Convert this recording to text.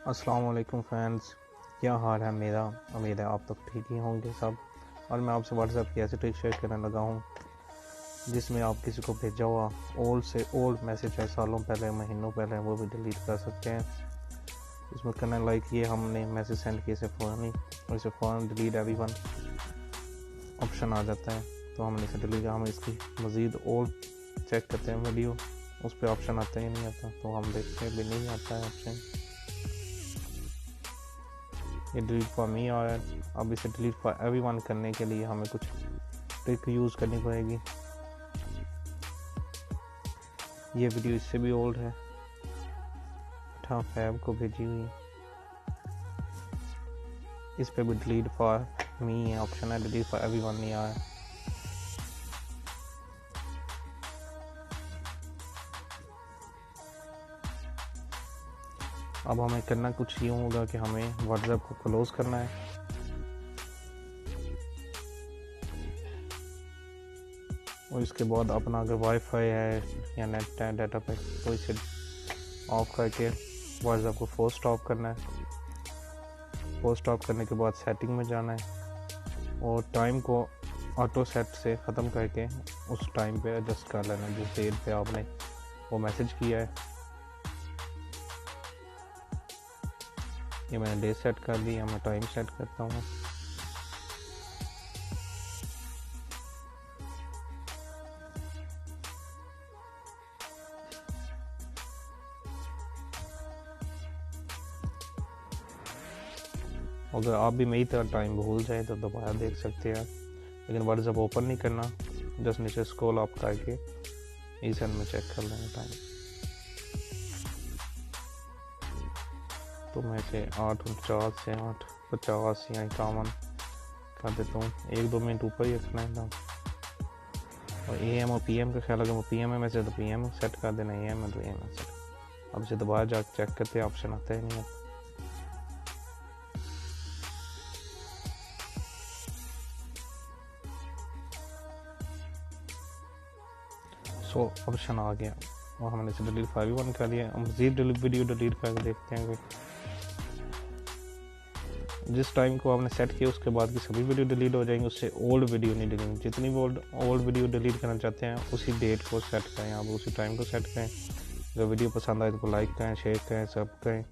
अस्सलाम वालेकुम फ्रेंड्स, क्या हाल है मेरा। उम्मीद है आप तक ठीक ही होंगे सब। और मैं आपसे व्हाट्सएप की ऐसी ट्रिक शेयर करने लगा हूँ जिसमें आप किसी को भेजा हुआ ओल्ड से ओल्ड मैसेज है, सालों पहले महीनों पहले, वो भी डिलीट कर सकते हैं। इसमें करना लाइक ये हमने मैसेज सेंड किए से फ़ौरन डिलीट एवरीवन ऑप्शन आ जाता है। तो हमने इसे डिलीट, हम इसकी मज़ीद ओल्ड चेक करते हैं वीडियो, उस पर ऑप्शन आता ही नहीं आता, तो हम देखते हैं भी नहीं आता है ऑप्शन। ये डिलीट फॉर मी आ रहा है। अब इसे डिलीट फॉर एवरीवन करने के लिए हमें कुछ ट्रिक यूज़ करनी पड़ेगी। ये वीडियो इससे भी ओल्ड है, 8 फ़रवरी को भेजी हुई। इस पे भी डिलीट फॉर मी है ऑप्शन है, डिलीट फॉर एवरीवन नहीं आया है। अब हमें करना कुछ यूँ होगा कि हमें व्हाट्सएप को क्लोज करना है। और इसके बाद अपना अगर वाईफाई है या नेट है डाटा पे, तो इसे ऑफ करके व्हाट्सएप को फोर्स स्टॉप करना है। फोर्स स्टॉप करने के बाद सेटिंग में जाना है और टाइम को ऑटो सेट से ख़त्म करके उस टाइम पे एडजस्ट कर लेना है जिस डेट पे आपने वो मैसेज किया है। ये मैंने डेट सेट कर दी, मैं टाइम सेट करता हूँ। अगर आप भी मेरी तरह टाइम भूल जाए तो दोबारा देख सकते हैं, लेकिन व्हाट्सएप ओपन नहीं करना, जस्ट नीचे स्क्रॉल अप करके इस एंड में चेक कर लेना टाइम। तो मैं इसे 8:49 से 8:50 या 51 कर देता हूँ। 1-2 मिनट ऊपर ही रखना है ना। और AM और PM का ख्याल, अगर वो PM में से तो PM सेट कर देना, AM में तो AM सेट। अब इसे दोबारा जाकर चेक करते हैं, ऑप्शन आता ही नहीं है। ऑप्शन आ गया और हमने इसे डिलीट फॉर एवरीवन कर दिया। हम मज़ीद वीडियो डिलीट करके देखते हैं कि जिस टाइम को आपने सेट किया उसके बाद की सभी वीडियो डिलीट हो जाएंगी, उससे ओल्ड वीडियो नहीं डिलीट। जितनी भी ओल्ड वीडियो डिलीट करना चाहते हैं उसी डेट को सेट करें, आप उसी टाइम को सेट करें। अगर वीडियो पसंद आए तो लाइक करें, शेयर करें, सब करें।